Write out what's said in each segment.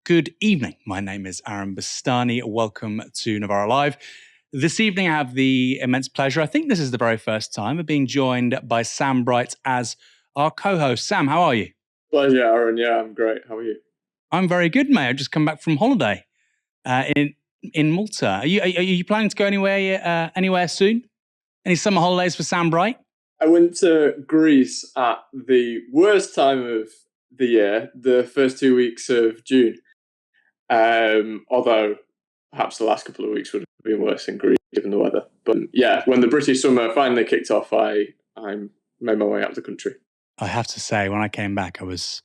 Good evening. My name is Aaron Bastani. Welcome to Novara Live. This evening, I have the immense pleasure, I think this is the very first time, of being joined by Sam Bright as our co-host. Sam, how are you? Pleasure, Aaron. Yeah, I'm great. How are you? I'm very good, mate. I've just come back from holiday in Malta. Are you planning to go anywhere soon? Any summer holidays for Sam Bright? I went to Greece at the worst time of the year, the first 2 weeks of June. Although perhaps the last couple of weeks would have been worse in Greece given the weather. But yeah, when the British summer finally kicked off, I made my way out of the country. I have to say, when I came back, I was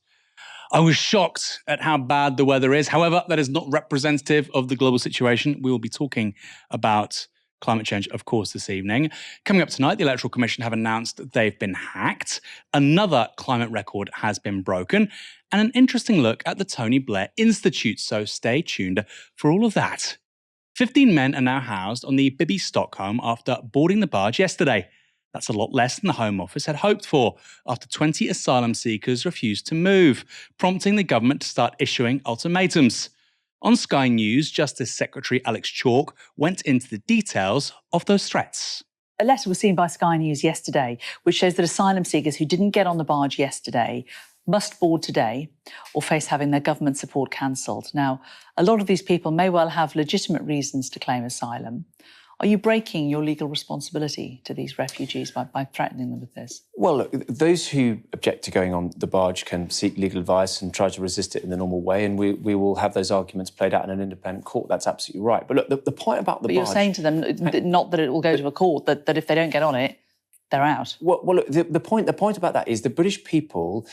shocked at how bad the weather is. However, that is not representative of the global situation. We will be talking about climate change, of course, this evening. Coming up tonight, the Electoral Commission have announced that they've been hacked. Another climate record has been broken. And an interesting look at the Tony Blair Institute. So stay tuned for all of that. 15 men are now housed on the Bibby Stockholm after boarding the barge yesterday. That's a lot less than the Home Office had hoped for, after 20 asylum seekers refused to move, prompting the government to start issuing ultimatums. On Sky News, Justice Secretary Alex Chalk went into the details of those threats. A letter was seen by Sky News yesterday, which shows that asylum seekers who didn't get on the barge yesterday must board today or face having their government support cancelled. Now, a lot of these people may well have legitimate reasons to claim asylum. Are you breaking your legal responsibility to these refugees by threatening them with this? Well, look, those who object to going on the barge can seek legal advice and try to resist it in the normal way, and we will have those arguments played out in an independent court. That's absolutely right. But look, the point about the barge... But you're saying to them, not that it will go to a court, that if they don't get on it, they're out. Well, look, the point about that is the British people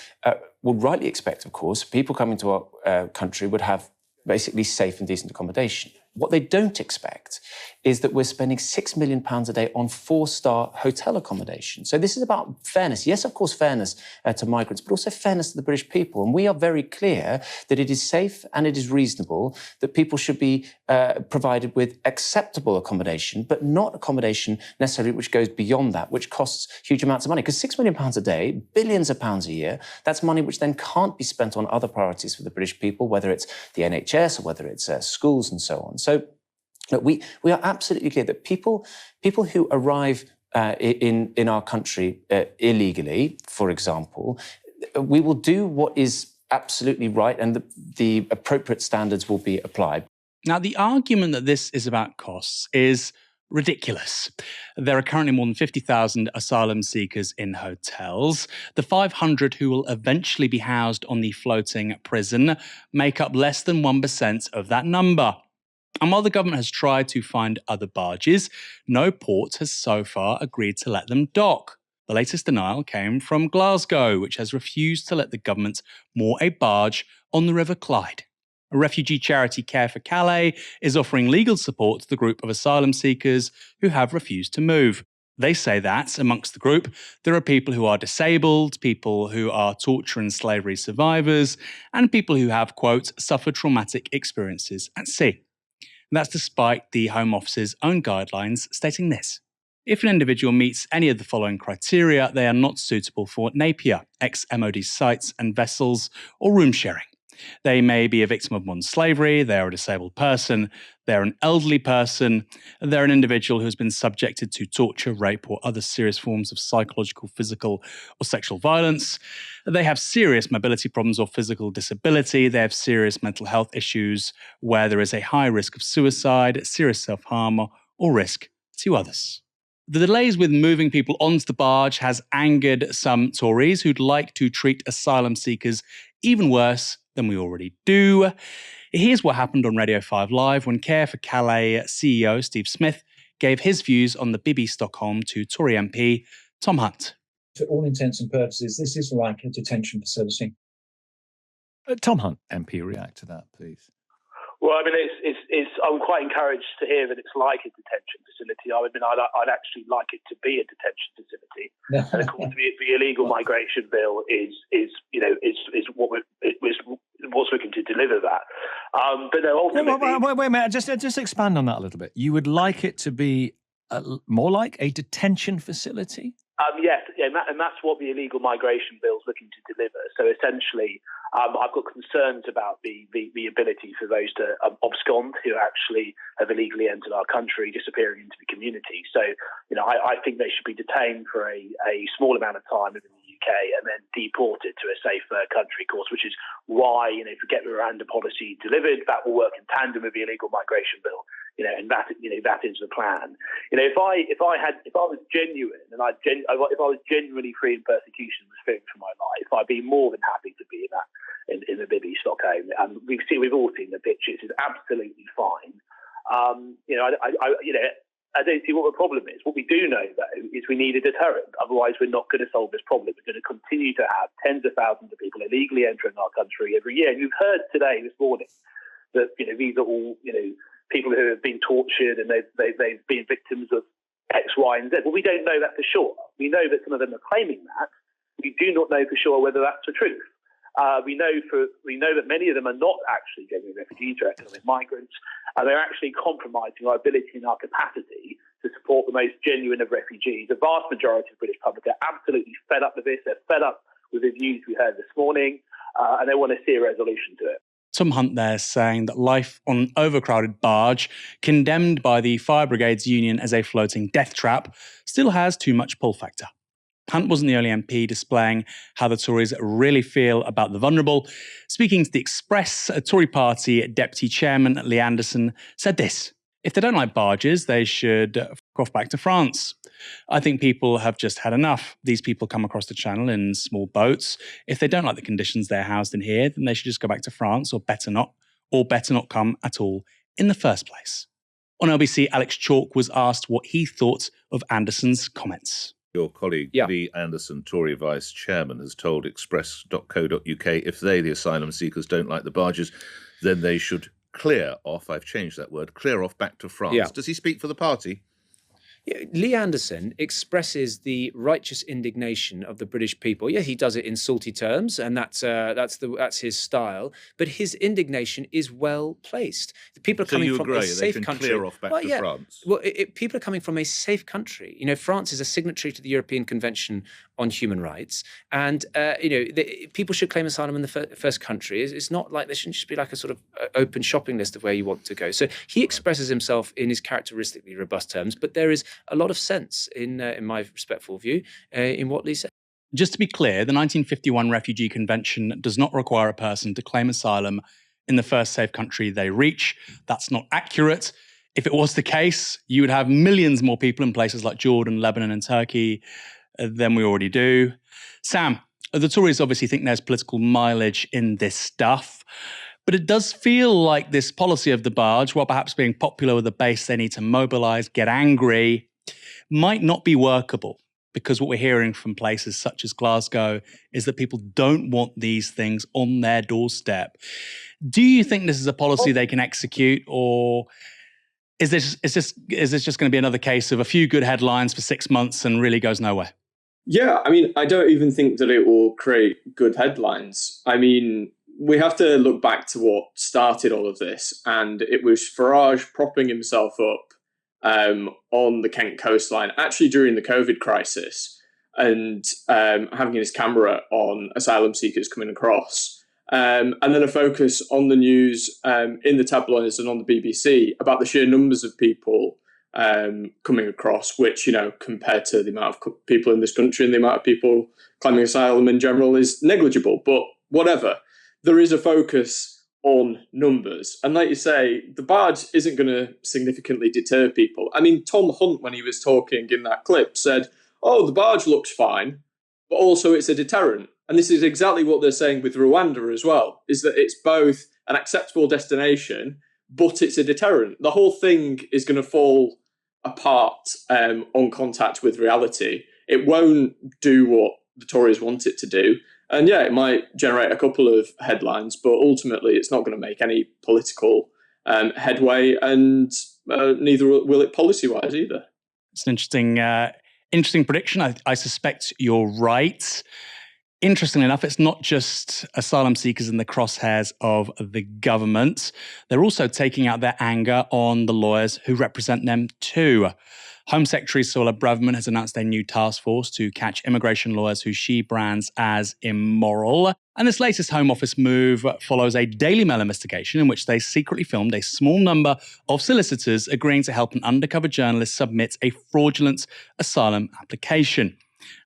would rightly expect, of course, people coming to our country would have basically safe and decent accommodation. What they don't expect is that we're spending £6 million a day on 4-star hotel accommodation. So this is about fairness. Yes, of course, fairness to migrants, but also fairness to the British people. And we are very clear that it is safe and it is reasonable that people should be provided with acceptable accommodation, but not accommodation necessarily which goes beyond that, which costs huge amounts of money. Because £6 million a day, billions of pounds a year, that's money which then can't be spent on other priorities for the British people, whether it's the NHS or whether it's schools and so on. So look, we are absolutely clear that people who arrive in our country illegally, for example, we will do what is absolutely right and the appropriate standards will be applied. Now, the argument that this is about costs is ridiculous. There are currently more than 50,000 asylum seekers in hotels. The 500 who will eventually be housed on the floating prison make up less than 1% of that number. And while the government has tried to find other barges, no port has so far agreed to let them dock. The latest denial came from Glasgow, which has refused to let the government moor a barge on the River Clyde. A refugee charity, Care for Calais, is offering legal support to the group of asylum seekers who have refused to move. They say that, amongst the group, there are people who are disabled, people who are torture and slavery survivors, and people who have, quote, suffered traumatic experiences at sea. And that's despite the Home Office's own guidelines stating this. If an individual meets any of the following criteria, they are not suitable for Napier, ex-MOD sites and vessels, or room sharing. They may be a victim of modern slavery, they're a disabled person, they're an elderly person, they're an individual who has been subjected to torture, rape, or other serious forms of psychological, physical, or sexual violence. They have serious mobility problems or physical disability. They have serious mental health issues where there is a high risk of suicide, serious self-harm, or risk to others. The delays with moving people onto the barge has angered some Tories who'd like to treat asylum seekers even worse than we already do. Here's what happened on Radio 5 Live when Care for Calais CEO Steve Smith gave his views on the Bibby Stockholm to Tory MP Tom Hunt. To all intents and purposes, this is like a detention facility. Tom Hunt, MP, react to that, please. Well, I mean, I'm quite encouraged to hear that it's like a detention facility. I'd actually like it to be a detention facility. And of course, the illegal migration bill is what's looking to deliver that. But no, ultimately, wait a minute. Just expand on that a little bit. You would like it to be more like a detention facility? Yes, yeah, and that's what the illegal migration bill is looking to deliver. So essentially, I've got concerns about the ability for those to abscond who actually have illegally entered our country, disappearing into the community. So, I think they should be detained for a small amount of time within the UK and then deported to a safe country course, which is why, if we get the Rwanda policy delivered, that will work in tandem with the illegal migration bill. And that is the plan. If I was genuine and if I was genuinely free in persecution and was fearing for my life, I'd be more than happy to be in the Bibby, Stockholm. And we've all seen the pictures. It's absolutely fine. I don't see what the problem is. What we do know, though, is we need a deterrent. Otherwise, we're not going to solve this problem. We're going to continue to have tens of thousands of people illegally entering our country every year. And you've heard today, this morning, that these are all people who have been tortured and they've been victims of X, Y, and Z. Well, we don't know that for sure. We know that some of them are claiming that. We do not know for sure whether that's the truth. We know that many of them are not actually genuine refugees or economic migrants, and they're actually compromising our ability and our capacity to support the most genuine of refugees. The vast majority of the British public are absolutely fed up with this. They're fed up with the views we heard this morning, and they want to see a resolution to it. Tom Hunt there saying that life on an overcrowded barge, condemned by the Fire Brigades Union as a floating death trap, still has too much pull factor. Hunt wasn't the only MP displaying how the Tories really feel about the vulnerable. Speaking to The Express, a Tory party deputy chairman, Lee Anderson, said this: if they don't like barges, they should fuck off back to France. I think people have just had enough. These people come across the channel in small boats. If they don't like the conditions they're housed in here, then they should just go back to France, or better not come at all in the first place. On LBC, Alex Chalk was asked what he thought of Anderson's comments. Your colleague, Lee Anderson, Tory Vice Chairman, has told express.co.uk if they, the asylum seekers, don't like the barges, then they should clear off, I've changed that word, clear off back to France. Yeah. Does he speak for the party? Yeah, Lee Anderson expresses the righteous indignation of the British people. Yeah, he does it in salty terms, and that's his style. But his indignation is well placed. The people are coming from a safe country. Clear off back to France. Well, people are coming from a safe country. France is a signatory to the European Convention on Human Rights, and people should claim asylum in the first country. It's not like there shouldn't just be like a sort of open shopping list of where you want to go. So he expresses himself in his characteristically robust terms, but there is a lot of sense in my respectful view, in what Lee said. Just to be clear, the 1951 Refugee Convention does not require a person to claim asylum in the first safe country they reach. That's not accurate. If it was the case, you would have millions more people in places like Jordan, Lebanon, and Turkey than we already do. Sam, the Tories obviously think there's political mileage in this stuff, but it does feel like this policy of the barge, while perhaps being popular with the base they need to mobilise, get angry, might not be workable, because what we're hearing from places such as Glasgow is that people don't want these things on their doorstep. Do you think this is a policy they can execute, or is this just going to be another case of a few good headlines for 6 months and really goes nowhere? Yeah, I mean, I don't even think that it will create good headlines. I mean, we have to look back to what started all of this, and it was Farage propping himself up on the Kent coastline, actually during the COVID crisis, and having his camera on asylum seekers coming across. And then a focus on the news in the tabloids and on the BBC about the sheer numbers of people coming across, which, compared to the amount of people in this country and the amount of people claiming asylum in general is negligible. But whatever, there is a focus on numbers. And like you say, the barge isn't going to significantly deter people. I mean, Tom Hunt, when he was talking in that clip, said, oh, the barge looks fine, but also it's a deterrent. And this is exactly what they're saying with Rwanda as well, is that it's both an acceptable destination, but it's a deterrent. The whole thing is going to fall apart on contact with reality. It won't do what the Tories want it to do. And yeah, it might generate a couple of headlines, but ultimately it's not going to make any political headway, and neither will it policy-wise either. It's an interesting prediction. I suspect you're right. Interestingly enough, it's not just asylum seekers in the crosshairs of the government. They're also taking out their anger on the lawyers who represent them too. Home Secretary Suella Braverman has announced a new task force to catch immigration lawyers who she brands as immoral. And this latest Home Office move follows a Daily Mail investigation in which they secretly filmed a small number of solicitors agreeing to help an undercover journalist submit a fraudulent asylum application.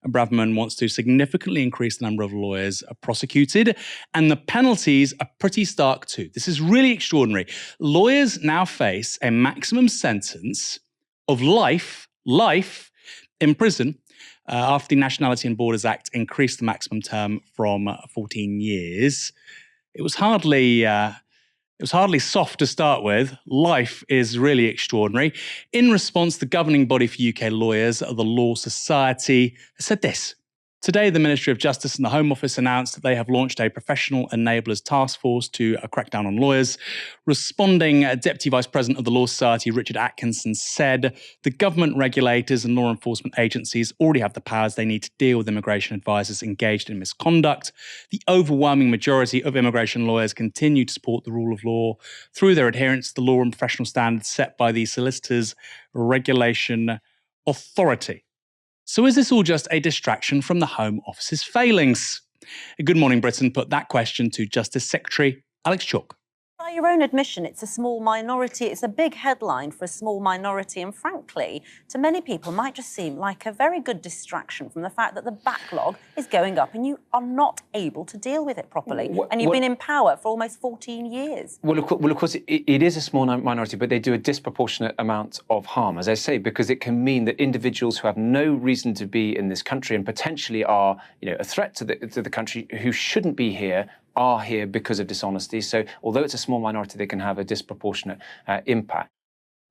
Braverman wants to significantly increase the number of lawyers prosecuted, and the penalties are pretty stark too. This is really extraordinary. Lawyers now face a maximum sentence of life in prison after the Nationality and Borders Act increased the maximum term from 14 years. It was hardly soft to start with. Life is really extraordinary. In response, the governing body for UK lawyers, the Law Society, said this. Today, the Ministry of Justice and the Home Office announced that they have launched a professional enablers task force to crack down on lawyers. Responding, Deputy Vice President of the Law Society, Richard Atkinson, said the government regulators and law enforcement agencies already have the powers they need to deal with immigration advisors engaged in misconduct. The overwhelming majority of immigration lawyers continue to support the rule of law through their adherence to the law and professional standards set by the Solicitors Regulation Authority. So is this all just a distraction from the Home Office's failings? Good Morning Britain put that question to Justice Secretary Alex Chalk. By your own admission, it's a small minority. It's a big headline for a small minority. And frankly, to many people, might just seem like a very good distraction from the fact that the backlog is going up and you are not able to deal with it properly. And you've been in power for almost 14 years. Well, of course, it is a small minority, but they do a disproportionate amount of harm, as I say, because it can mean that individuals who have no reason to be in this country and potentially are, a threat to the country, who shouldn't be here, are here because of dishonesty. So although it's a small minority, they can have a disproportionate impact.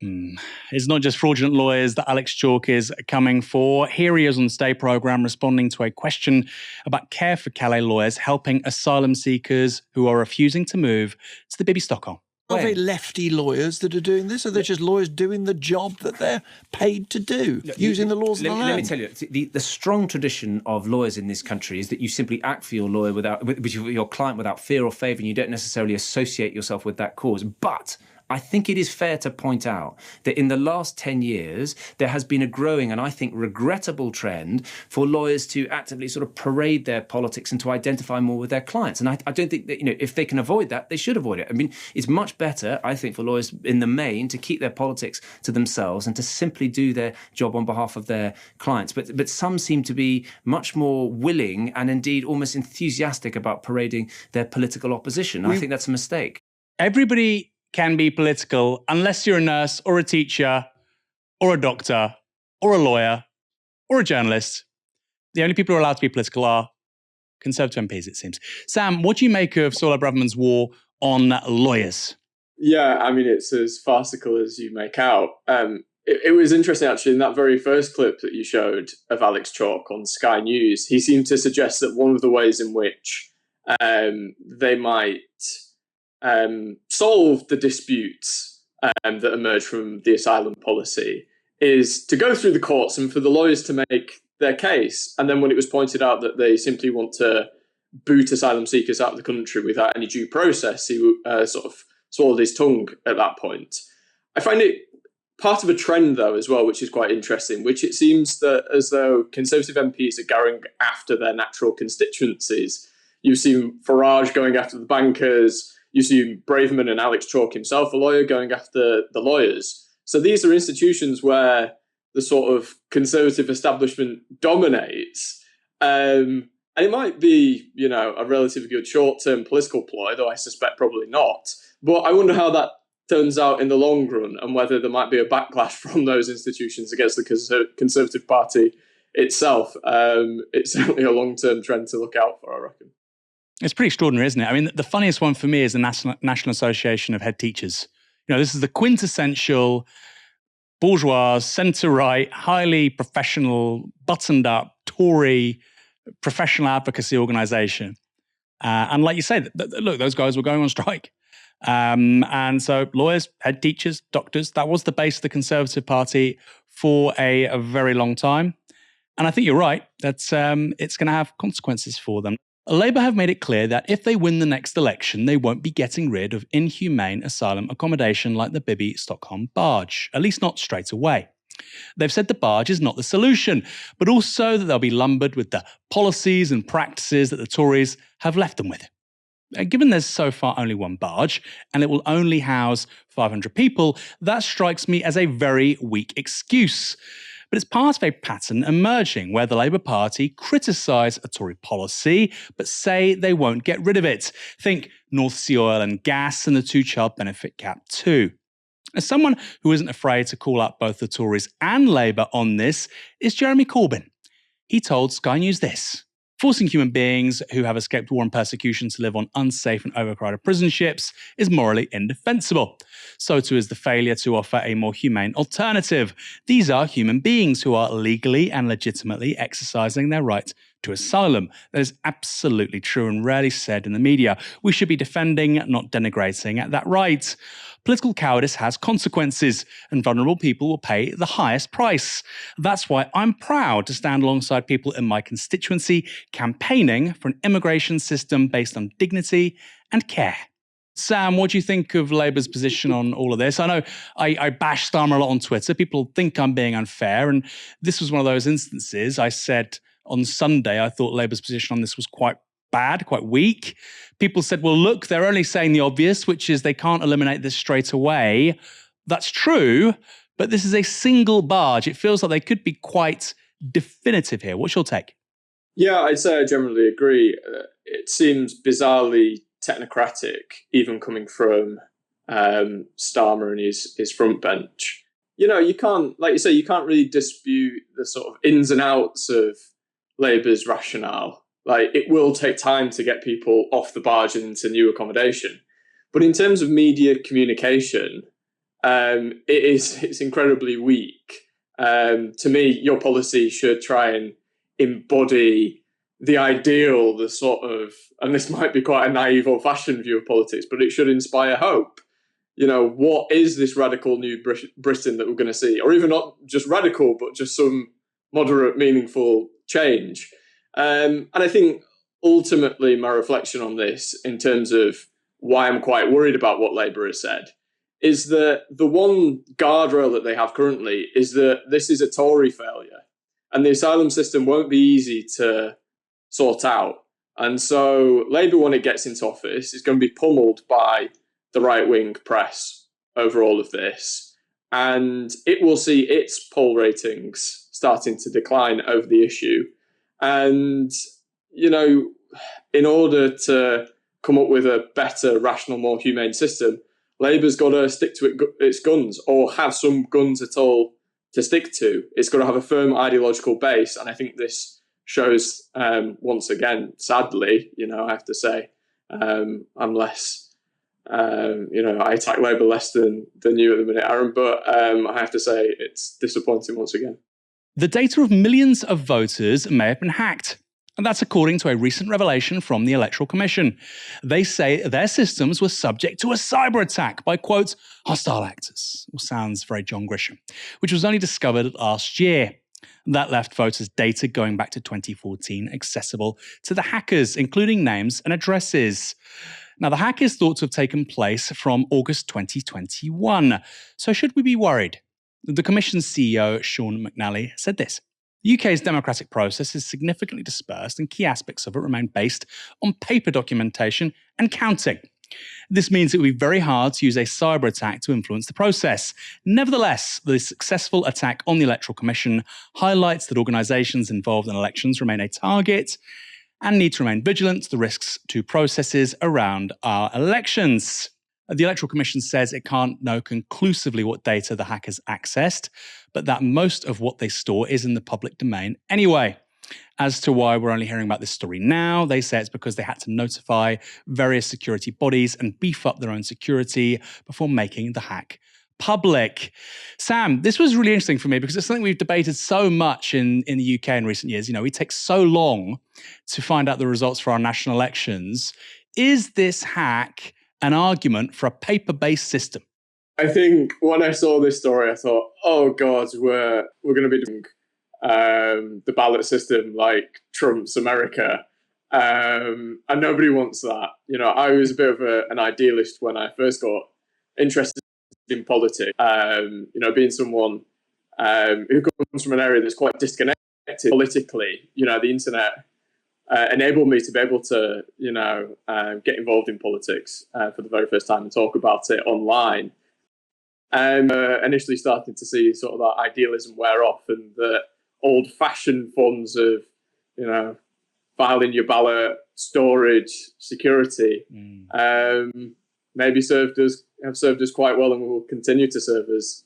It's not just fraudulent lawyers that Alex Chalk is coming for. Here he is on the Stay programme responding to a question about Care for Calais lawyers helping asylum seekers who are refusing to move to the Bibby, Stockholm. Are they lefty lawyers that are doing this? Or are they just lawyers doing the job that they're paid to do, using the laws of the land? Let me tell you, the strong tradition of lawyers in this country is that you simply act for your lawyer with your client without fear or favour, and you don't necessarily associate yourself with that cause. But I think it is fair to point out that in the last 10 years, there has been a growing and I think regrettable trend for lawyers to actively sort of parade their politics and to identify more with their clients. And I don't think that, if they can avoid that, they should avoid it. I mean, it's much better, I think, for lawyers in the main to keep their politics to themselves and to simply do their job on behalf of their clients. But some seem to be much more willing and indeed almost enthusiastic about parading their political opposition. I think that's a mistake. Everybody can be political unless you're a nurse or a teacher or a doctor or a lawyer or a journalist. The only people who are allowed to be political are Conservative MPs, it seems. Sam, what do you make of Suella Braverman's war on lawyers? Yeah, I mean, it's as farcical as you make out. It was interesting, actually, in that very first clip that you showed of Alex Chalk on Sky News, he seemed to suggest that one of the ways in which they might solve the disputes that emerge from the asylum policy is to go through the courts and for the lawyers to make their case. And then when it was pointed out that they simply want to boot asylum seekers out of the country without any due process, he sort of swallowed his tongue at that point. I find it part of a trend, though, as well, which is quite interesting, which it seems that as though Conservative MPs are going after their natural constituencies. You've seen Farage going after the bankers. You see Braverman and Alex Chalk himself, a lawyer, going after the lawyers. So these are institutions where the sort of Conservative establishment dominates. And it might be, a relatively good short-term political ploy, though I suspect probably not. But I wonder how that turns out in the long run and whether there might be a backlash from those institutions against the Conservative Party itself. It's certainly a long-term trend to look out for, I reckon. It's pretty extraordinary, isn't it? I mean, the funniest one for me is the National Association of Head Teachers. This is the quintessential bourgeois, centre-right, highly professional, buttoned-up, Tory, professional advocacy organisation. And like you say, look, those guys were going on strike. And so lawyers, head teachers, doctors, that was the base of the Conservative Party for a very long time. And I think you're right that it's going to have consequences for them. Labour have made it clear that if they win the next election, they won't be getting rid of inhumane asylum accommodation like the Bibby Stockholm Barge, at least not straight away. They've said the barge is not the solution, but also that they'll be lumbered with the policies and practices that the Tories have left them with. Given there's so far only one barge, and it will only house 500 people, that strikes me as a very weak excuse. But it's part of a pattern emerging where the Labour Party criticise a Tory policy, but say they won't get rid of it. Think North Sea oil and gas and the two-child benefit cap too. As someone who isn't afraid to call out both the Tories and Labour on this is Jeremy Corbyn. He told Sky News this: "Forcing human beings who have escaped war and persecution to live on unsafe and overcrowded prison ships is morally indefensible. So too is the failure to offer a more humane alternative. These are human beings who are legally and legitimately exercising their right to asylum." That is absolutely true and rarely said in the media. We should be defending, not denigrating, that right. Political cowardice has consequences, and vulnerable people will pay the highest price. That's why I'm proud to stand alongside people in my constituency campaigning for an immigration system based on dignity and care. Sam, what do you think of Labour's position on all of this? I know I bash Starmer a lot on Twitter. People think I'm being unfair, and this was one of those instances. I said on Sunday I thought Labour's position on this was quite bad, quite weak. People said, well, look, they're only saying the obvious, which is they can't eliminate this straight away. That's true, but this is a single barge. It feels like they could be quite definitive here. What's your take? Yeah, I'd say I generally agree. It seems bizarrely technocratic, even coming from Starmer and his front bench. You know, you can't, like you say, you can't really dispute the sort of ins and outs of Labour's rationale. Like, it will take time to get people off the barge and into new accommodation. But in terms of media communication, it's incredibly weak. To me, your policy should try and embody the ideal, the sort of, and this might be quite a naive old-fashioned view of politics, but it should inspire hope. You know, what is this radical new Britain that we're going to see? Or even not just radical, but just some moderate, meaningful change. And I think ultimately my reflection on this, in terms of why I'm quite worried about what Labour has said, is that the one guardrail that they have currently is that this is a Tory failure, and the asylum system won't be easy to sort out. And so Labour, when it gets into office, is going to be pummeled by the right-wing press over all of this, and it will see its poll ratings starting to decline over the issue. And, you know, in order to come up with a better, rational, more humane system, Labour's got to stick to its guns, or have some guns at all to stick to. It's got to have a firm ideological base. And I think this shows, once again, sadly, you know, I have to say, I'm less, you know, I attack Labour less than you at the minute, Aaron, but I have to say it's disappointing once again. The data of millions of voters may have been hacked. And that's according to a recent revelation from the Electoral Commission. They say their systems were subject to a cyber attack by, quote, hostile actors. Well, sounds very John Grisham, which was only discovered last year. That left voters' data going back to 2014 accessible to the hackers, including names and addresses. Now, the hack is thought to have taken place from August 2021. So should we be worried? The Commission's CEO, Sean McNally, said this: "The UK's democratic process is significantly dispersed, and key aspects of it remain based on paper documentation and counting. This means it will be very hard to use a cyber attack to influence the process. Nevertheless, the successful attack on the Electoral Commission highlights that organisations involved in elections remain a target and need to remain vigilant to the risks to processes around our elections." The Electoral Commission says it can't know conclusively what data the hackers accessed, but that most of what they store is in the public domain anyway. As to why we're only hearing about this story now, they say it's because they had to notify various security bodies and beef up their own security before making the hack public. Sam, this was really interesting for me because it's something we've debated so much in the UK in recent years. You know, we take so long to find out the results for our national elections. Is this hack an argument for a paper-based system? I think when I saw this story, I thought, oh God, we're going to be doing. the ballot system like Trump's America. And nobody wants that. You know, I was a bit of an idealist when I first got interested in politics. You know, being someone who comes from an area that's quite disconnected politically, you know, the internet enabled me to be able to, you know, get involved in politics for the very first time and talk about it online. And initially starting to see sort of that idealism wear off, and the old-fashioned forms of, you know, filing your ballot, storage, security, maybe have served us quite well, and will continue to serve us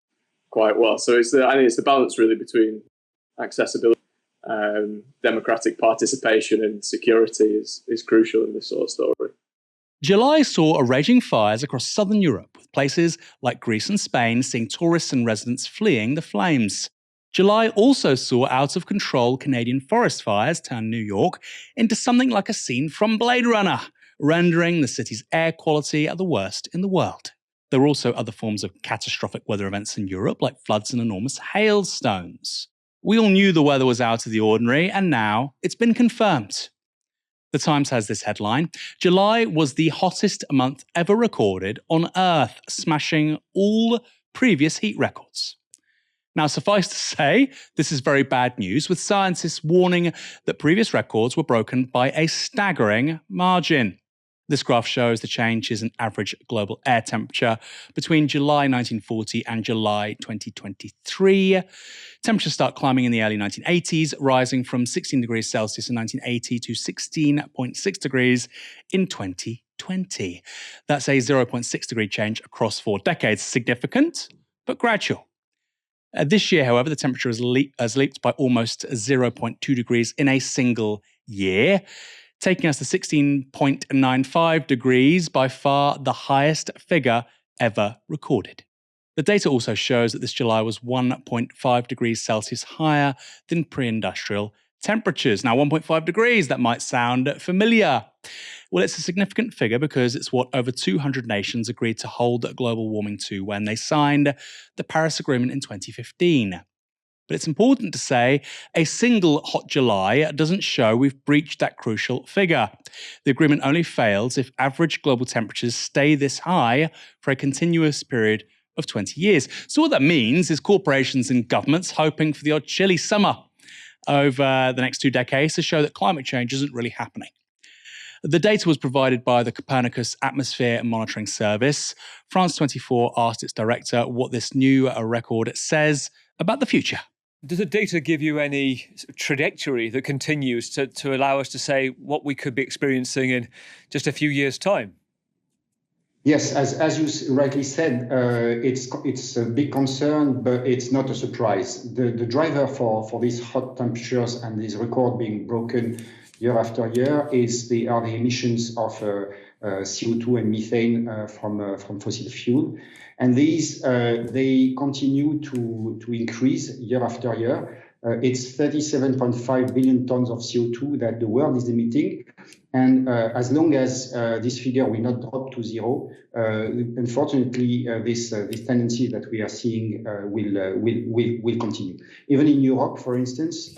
quite well. So I think it's the balance really between accessibility, democratic participation, and security is crucial in this sort of story. July saw a raging fires across southern Europe, with places like Greece and Spain seeing tourists and residents fleeing the flames. July also saw out-of-control Canadian forest fires turn New York into something like a scene from Blade Runner, rendering the city's air quality at the worst in the world. There were also other forms of catastrophic weather events in Europe, like floods and enormous hailstones. We all knew the weather was out of the ordinary, and now it's been confirmed. The Times has this headline: July was the hottest month ever recorded on Earth, smashing all previous heat records. Now, suffice to say, this is very bad news, with scientists warning that previous records were broken by a staggering margin. This graph shows the changes in average global air temperature between July 1940 and July 2023. Temperatures start climbing in the early 1980s, rising from 16 degrees Celsius in 1980 to 16.6 degrees in 2020. That's a 0.6 degree change across 4 decades. Significant, but gradual. This year, however, the temperature has leaped by almost 0.2 degrees in a single year, taking us to 16.95 degrees, by far the highest figure ever recorded. The data also shows that this July was 1.5 degrees Celsius higher than pre-industrial temperatures. Now, 1.5 degrees, that might sound familiar. Well, it's a significant figure because it's what over 200 nations agreed to hold global warming to when they signed the Paris Agreement in 2015. But it's important to say a single hot July doesn't show we've breached that crucial figure. The agreement only fails if average global temperatures stay this high for a continuous period of 20 years. So what that means is corporations and governments hoping for the odd chilly summer over the next 2 decades to show that climate change isn't really happening. The data was provided by the Copernicus Atmosphere Monitoring Service. France 24 asked its director what this new record says about the future. Does the data give you any trajectory that continues to allow us to say what we could be experiencing in just a few years' time? Yes, as you rightly said, it's a big concern, but it's not a surprise. The driver for these hot temperatures and this record being broken year after year are the emissions of CO2 and methane from fossil fuel. And these, they continue to increase year after year. It's 37.5 billion tons of CO2 that the world is emitting. And as long as this figure will not drop to zero, unfortunately, this tendency that we are seeing will continue. Even in Europe, for instance,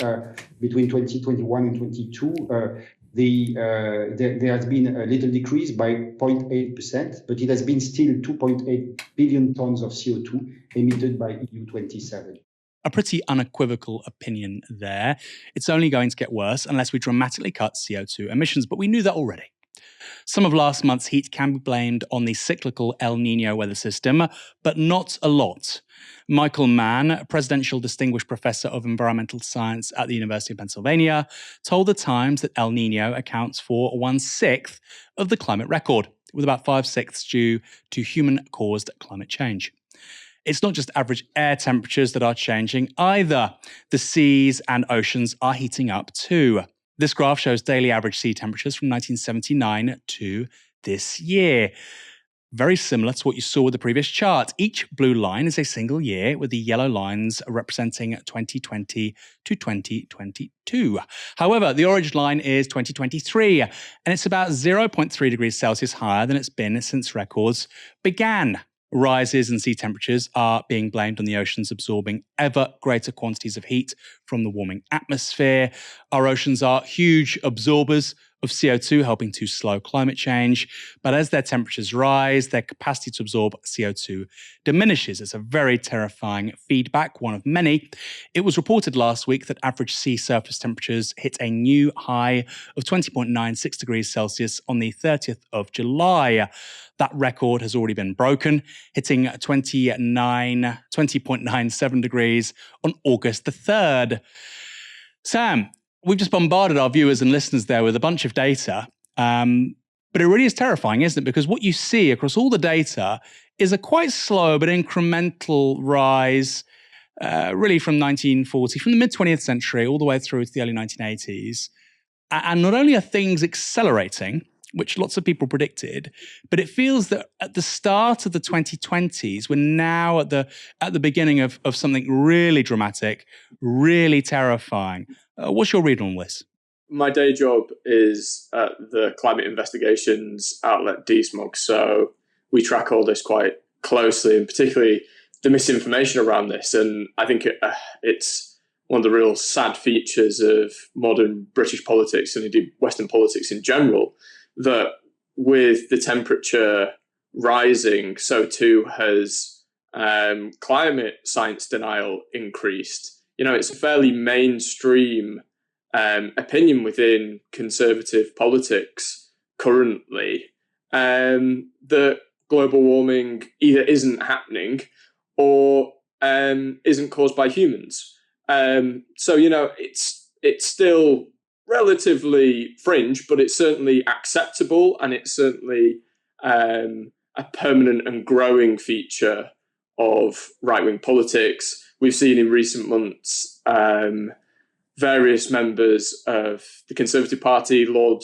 between 2021 and 2022, there has been a little decrease by 0.8%, but it has been still 2.8 billion tons of CO2 emitted by EU 27. A pretty unequivocal opinion there. It's only going to get worse unless we dramatically cut CO2 emissions, but we knew that already. Some of last month's heat can be blamed on the cyclical El Niño weather system, but not a lot. Michael Mann, Presidential Distinguished Professor of Environmental Science at the University of Pennsylvania, told The Times that El Niño accounts for 1/6 of the climate record, with about 5/6 due to human-caused climate change. It's not just average air temperatures that are changing either. The seas and oceans are heating up too. This graph shows daily average sea temperatures from 1979 to this year. Very similar to what you saw with the previous chart. Each blue line is a single year, with the yellow lines representing 2020 to 2022. However, the orange line is 2023, and it's about 0.3 degrees Celsius higher than it's been since records began. Rises in sea temperatures are being blamed on the oceans absorbing ever greater quantities of heat from the warming atmosphere. Our oceans are huge absorbers of CO2, helping to slow climate change. But as their temperatures rise, their capacity to absorb CO2 diminishes. It's a very terrifying feedback, one of many. It was reported last week that average sea surface temperatures hit a new high of 20.96 degrees Celsius on the 30th of July. That record has already been broken, hitting 20.97 degrees on August the 3rd. Sam, we've just bombarded our viewers and listeners there with a bunch of data, but it really is terrifying, isn't it? Because what you see across all the data is a quite slow but incremental rise, really from 1940, from the mid-20th century all the way through to the early 1980s. And not only are things accelerating, which lots of people predicted, but it feels that at the start of the 2020s, we're now at the beginning of something really dramatic, really terrifying. What's your read on this? My day job is at the climate investigations outlet DSMOG, so we track all this quite closely, and particularly the misinformation around this. And I think it's one of the real sad features of modern British politics and indeed Western politics in general, that with the temperature rising, so too has climate science denial increased. You know, it's a fairly mainstream opinion within conservative politics currently that global warming either isn't happening or isn't caused by humans. So, you know, it's still relatively fringe, but it's certainly acceptable, and it's certainly a permanent and growing feature of right-wing politics. We've seen in recent months various members of the Conservative Party, Lord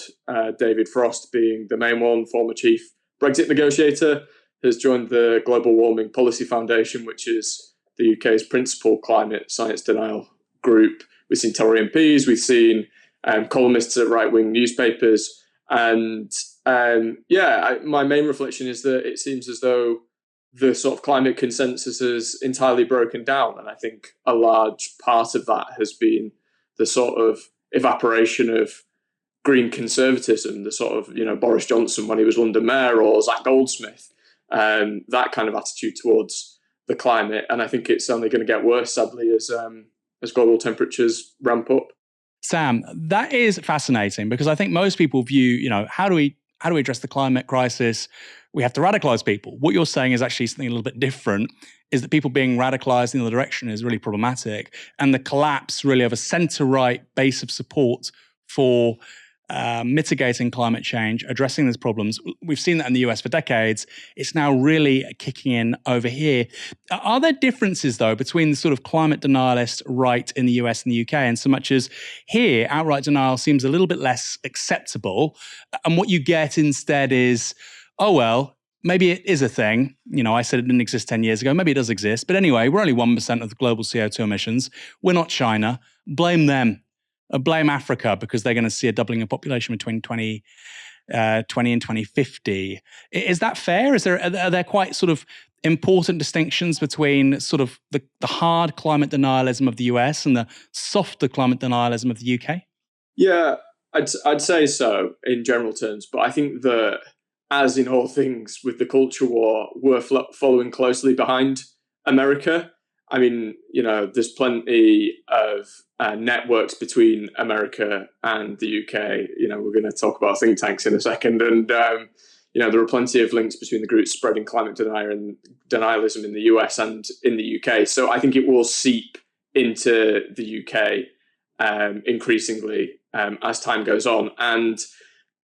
David Frost being the main one, former chief Brexit negotiator, has joined the Global Warming Policy Foundation, which is the UK's principal climate science denial group. We've seen Tory MPs, we've seen columnists at right-wing newspapers. And my main reflection is that it seems as though the sort of climate consensus has entirely broken down. And I think a large part of that has been the sort of evaporation of green conservatism, the sort of, you know, Boris Johnson when he was London Mayor, or Zach Goldsmith, that kind of attitude towards the climate. And I think it's only going to get worse, sadly, as global temperatures ramp up. Sam, that is fascinating, because I think most people view, you know, how do we address the climate crisis? We have to radicalize people. What you're saying is actually something a little bit different, is that people being radicalized in the other direction is really problematic. And the collapse really of a center-right base of support for mitigating climate change, addressing these problems. We've seen that in the US for decades. It's now really kicking in over here. Are there differences, though, between the sort of climate denialist right in the US and the UK, and so much as here, outright denial seems a little bit less acceptable, and what you get instead is, oh, well, maybe it is a thing. You know, I said it didn't exist 10 years ago. Maybe it does exist. But anyway, we're only 1% of the global CO2 emissions. We're not China. Blame them. Blame Africa, because they're going to see a doubling of population between 2020 and 2050. Is that fair? Are there quite sort of important distinctions between sort of the hard climate denialism of the US and the softer climate denialism of the UK? Yeah, I'd say so in general terms. But I think that, as in all things with the culture war, we're following closely behind America. I mean, you know, there's plenty of networks between America and the UK. You know, we're going to talk about think tanks in a second. And, you know, there are plenty of links between the groups spreading climate denialism in the US and in the UK. So I think it will seep into the UK increasingly as time goes on. And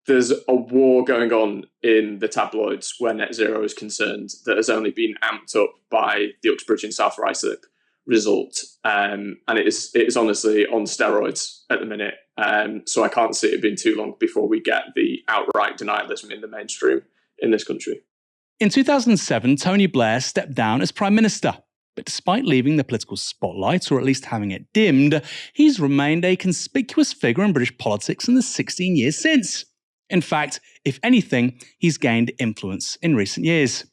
there's a war going on in the tabloids where net zero is concerned that has only been amped up by the Uxbridge and South Ruislip result. And it is honestly on steroids at the minute. So I can't see it being too long before we get the outright denialism in the mainstream in this country. In 2007, Tony Blair stepped down as Prime Minister. But despite leaving the political spotlight, or at least having it dimmed, he's remained a conspicuous figure in British politics in the 16 years since. In fact, if anything, he's gained influence in recent years.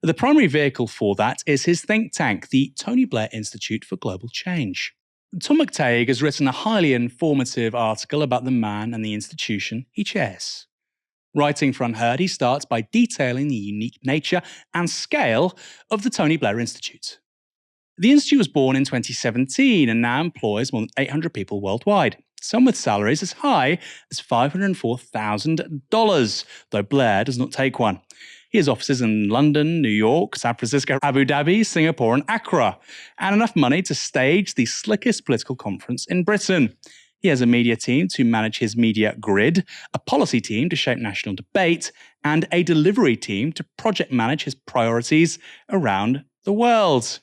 The primary vehicle for that is his think tank, the Tony Blair Institute for Global Change. Tom McTague has written a highly informative article about the man and the institution he chairs. Writing for Unheard, he starts by detailing the unique nature and scale of the Tony Blair Institute. The Institute was born in 2017 and now employs more than 800 people worldwide, some with salaries as high as $504,000, though Blair does not take one. He has offices in London, New York, San Francisco, Abu Dhabi, Singapore and Accra, and enough money to stage the slickest political conference in Britain. He has a media team to manage his media grid, a policy team to shape national debate, and a delivery team to project manage his priorities around the world.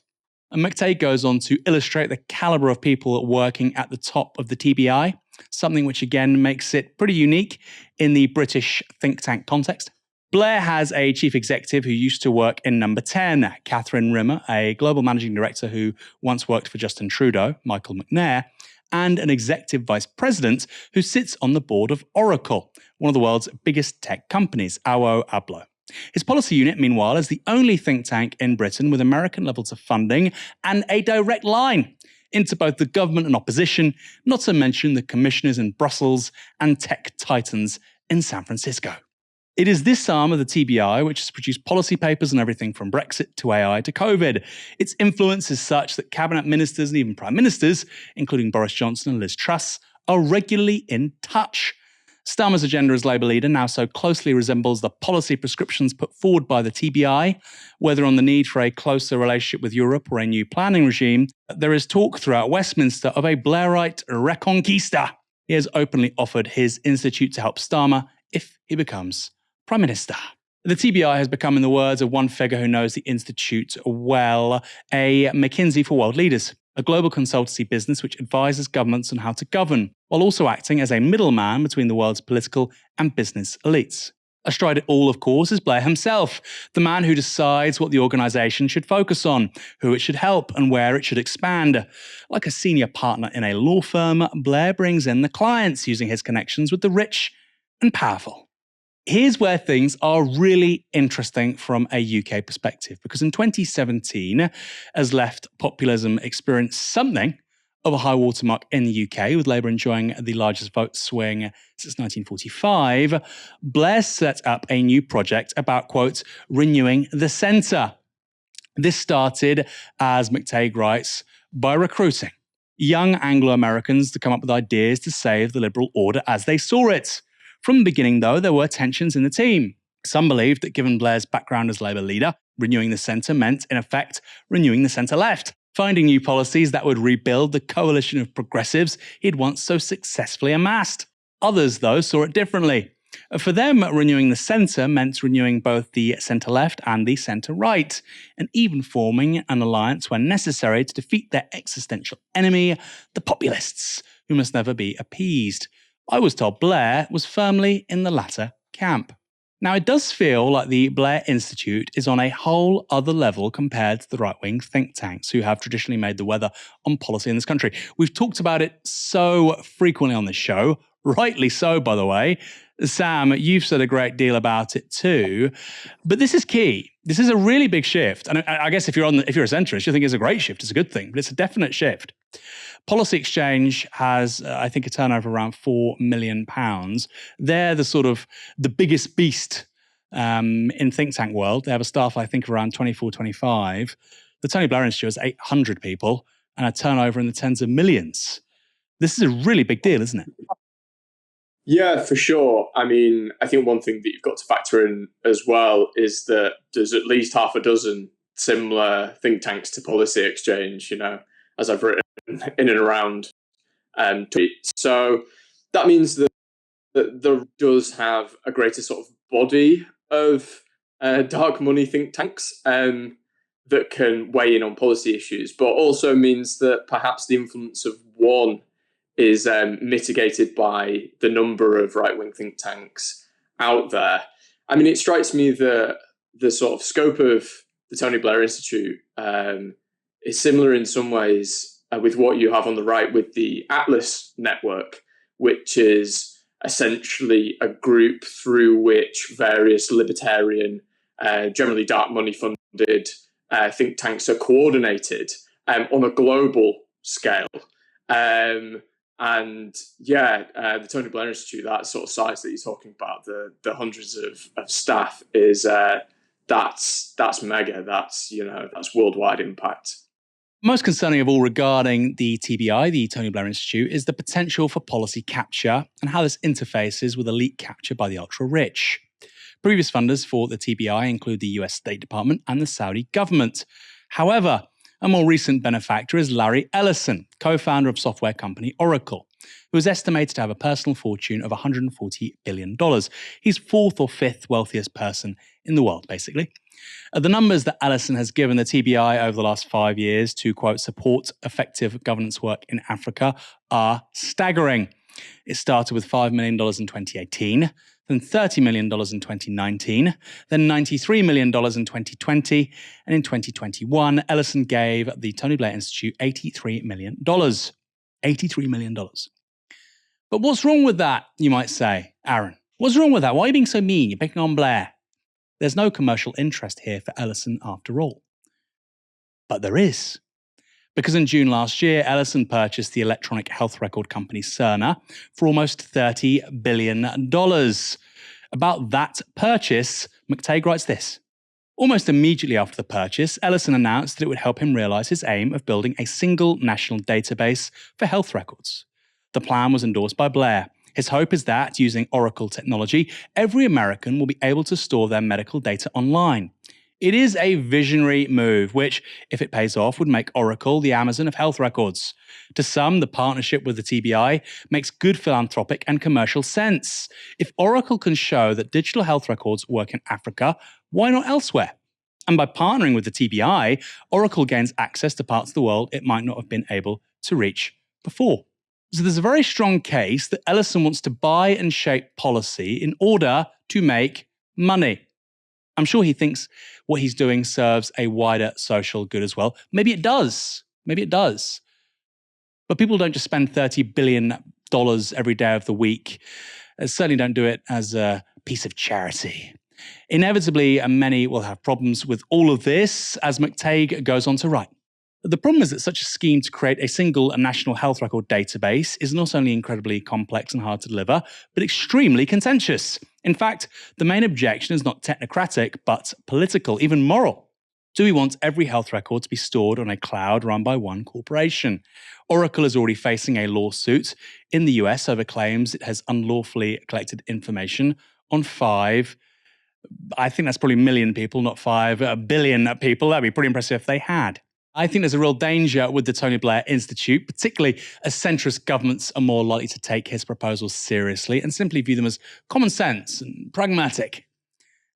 And McTague goes on to illustrate the caliber of people working at the top of the TBI, something which again makes it pretty unique in the British think tank context. Blair has a chief executive who used to work in Number 10, Catherine Rimmer, a global managing director who once worked for Justin Trudeau, Michael McNair, and an executive vice president who sits on the board of Oracle, one of the world's biggest tech companies, Awo Ablo. His policy unit, meanwhile, is the only think tank in Britain with American levels of funding and a direct line into both the government and opposition, not to mention the commissioners in Brussels and tech titans in San Francisco. It is this arm of the TBI which has produced policy papers on everything from Brexit to AI to COVID. Its influence is such that cabinet ministers and even prime ministers, including Boris Johnson and Liz Truss, are regularly in touch. Starmer's agenda as Labour leader now so closely resembles the policy prescriptions put forward by the TBI, whether on the need for a closer relationship with Europe or a new planning regime. There is talk throughout Westminster of a Blairite reconquista. He has openly offered his institute to help Starmer if he becomes Prime Minister. The TBI has become, in the words of one figure who knows the Institute well, a McKinsey for world leaders, a global consultancy business which advises governments on how to govern, while also acting as a middleman between the world's political and business elites. Astride it all, of course, is Blair himself, the man who decides what the organisation should focus on, who it should help, and where it should expand. Like a senior partner in a law firm, Blair brings in the clients using his connections with the rich and powerful. Here's where things are really interesting from a UK perspective, because in 2017, as left populism experienced something of a high watermark in the UK, with Labour enjoying the largest vote swing since 1945, Blair set up a new project about, quote, renewing the centre. This started, as McTague writes, by recruiting young Anglo-Americans to come up with ideas to save the liberal order as they saw it. From the beginning, though, there were tensions in the team. Some believed that given Blair's background as Labour leader, renewing the centre meant, in effect, renewing the centre-left, finding new policies that would rebuild the coalition of progressives he'd once so successfully amassed. Others, though, saw it differently. For them, renewing the centre meant renewing both the centre-left and the centre-right, and even forming an alliance when necessary to defeat their existential enemy, the populists, who must never be appeased. I was told Blair was firmly in the latter camp. Now, it does feel like the Blair Institute is on a whole other level compared to the right-wing think tanks who have traditionally made the weather on policy in this country. We've talked about it so frequently on this show, rightly so, by the way. Sam, you've said a great deal about it too, but this is key. This is a really big shift. And I guess if you're a centrist, you think it's a great shift, it's a good thing, but it's a definite shift. Policy Exchange has, I think, a turnover around £4 million. They're the biggest beast in think tank world. They have a staff, I think, around 24, 25. The Tony Blair Institute has 800 people and a turnover in the tens of millions. This is a really big deal, isn't it? Yeah, for sure. I mean, I think one thing that you've got to factor in as well is that there's at least half a dozen similar think tanks to Policy Exchange, as I've written in and around tweets. So that means that there does have a greater sort of body of dark money think tanks that can weigh in on policy issues, but also means that perhaps the influence of one is mitigated by the number of right-wing think tanks out there. I mean, it strikes me that the sort of scope of the Tony Blair Institute is similar in some ways with what you have on the right with the Atlas network, which is essentially a group through which various libertarian, generally dark money funded think tanks are coordinated on a global scale. The Tony Blair Institute, that sort of size that you're talking about, the hundreds of staff, is that's mega. That's worldwide impact. Most concerning of all regarding the TBI, the Tony Blair Institute, is the potential for policy capture and how this interfaces with elite capture by the ultra-rich. Previous funders for the TBI include the US State Department and the Saudi government. However, a more recent benefactor is Larry Ellison, co-founder of software company Oracle, who is estimated to have a personal fortune of $140 billion. He's fourth or fifth wealthiest person in the world, basically. The numbers that Ellison has given the TBI over the last 5 years to, quote, support effective governance work in Africa are staggering. It started with $5 million in 2018, then $30 million in 2019, then $93 million in 2020, and in 2021, Ellison gave the Tony Blair Institute $83 million. $83 million. But what's wrong with that, you might say, Aaron? What's wrong with that? Why are you being so mean? You're picking on Blair. There's no commercial interest here for Ellison after all. But there is. Because in June last year, Ellison purchased the electronic health record company Cerner for almost $30 billion. About that purchase, McTague writes this. Almost immediately after the purchase, Ellison announced that it would help him realize his aim of building a single national database for health records. The plan was endorsed by Blair. His hope is that, using Oracle technology, every American will be able to store their medical data online. It is a visionary move, which, if it pays off, would make Oracle the Amazon of health records. To some, the partnership with the TBI makes good philanthropic and commercial sense. If Oracle can show that digital health records work in Africa, why not elsewhere? And by partnering with the TBI, Oracle gains access to parts of the world it might not have been able to reach before. So there's a very strong case that Ellison wants to buy and shape policy in order to make money. I'm sure he thinks what he's doing serves a wider social good as well. Maybe it does. Maybe it does. But people don't just spend $30 billion every day of the week. Certainly don't do it as a piece of charity. Inevitably, many will have problems with all of this, as McTague goes on to write. The problem is that such a scheme to create a single national health record database is not only incredibly complex and hard to deliver, but extremely contentious. In fact, the main objection is not technocratic, but political, even moral. Do we want every health record to be stored on a cloud run by one corporation? Oracle is already facing a lawsuit in the US over claims it has unlawfully collected information on 5, I think that's probably million people, not 5 billion people. That'd be pretty impressive if they had. I think there's a real danger with the Tony Blair Institute, particularly as centrist governments are more likely to take his proposals seriously and simply view them as common sense and pragmatic.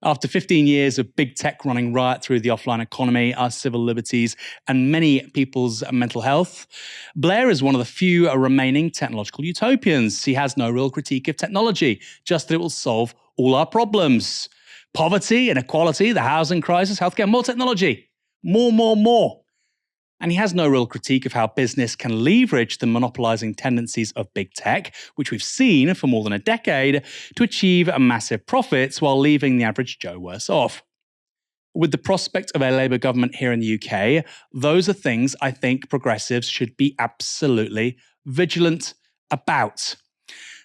After 15 years of big tech running riot through the offline economy, our civil liberties, and many people's mental health, Blair is one of the few remaining technological utopians. He has no real critique of technology, just that it will solve all our problems. Poverty, inequality, the housing crisis, healthcare, more technology. More. And he has no real critique of how business can leverage the monopolizing tendencies of big tech, which we've seen for more than a decade, to achieve massive profits while leaving the average Joe worse off. With the prospect of a Labour government here in the UK, those are things I think progressives should be absolutely vigilant about.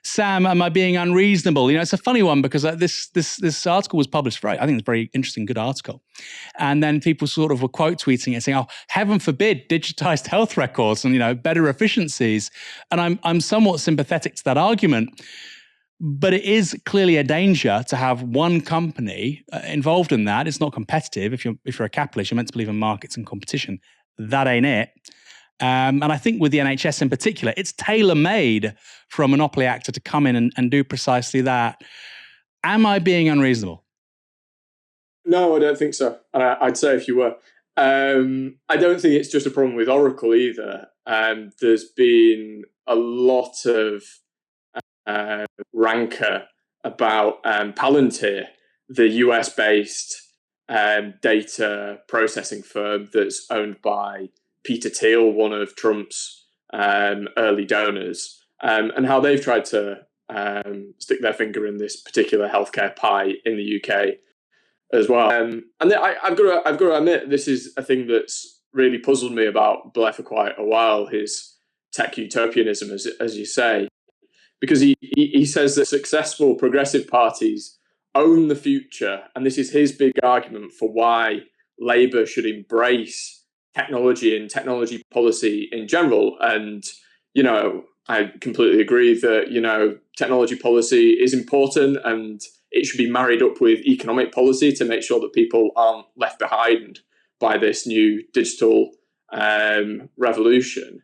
Sam, am I being unreasonable? It's a funny one because this article was published, I think it's a very interesting, good article. And then people sort of were quote tweeting it saying, oh, heaven forbid, digitized health records and, better efficiencies. And I'm somewhat sympathetic to that argument. But it is clearly a danger to have one company involved in that. It's not competitive. If you're a capitalist, you're meant to believe in markets and competition. That ain't it. And I think with the NHS in particular, it's tailor-made for a monopoly actor to come in and do precisely that. Am I being unreasonable? No, I don't think so. I'd say if you were. I don't think it's just a problem with Oracle either. There's been a lot of rancor about Palantir, the US-based data processing firm that's owned by Peter Thiel, one of Trump's early donors, and how they've tried to stick their finger in this particular healthcare pie in the UK. as well. And I've got to admit, this is a thing that's really puzzled me about Blair for quite a while, his tech utopianism, as you say, because he says that successful progressive parties own the future, and this is his big argument for why Labour should embrace technology and technology policy in general. And, you know, I completely agree that, you know, technology policy is important and it should be married up with economic policy to make sure that people aren't left behind by this new digital revolution.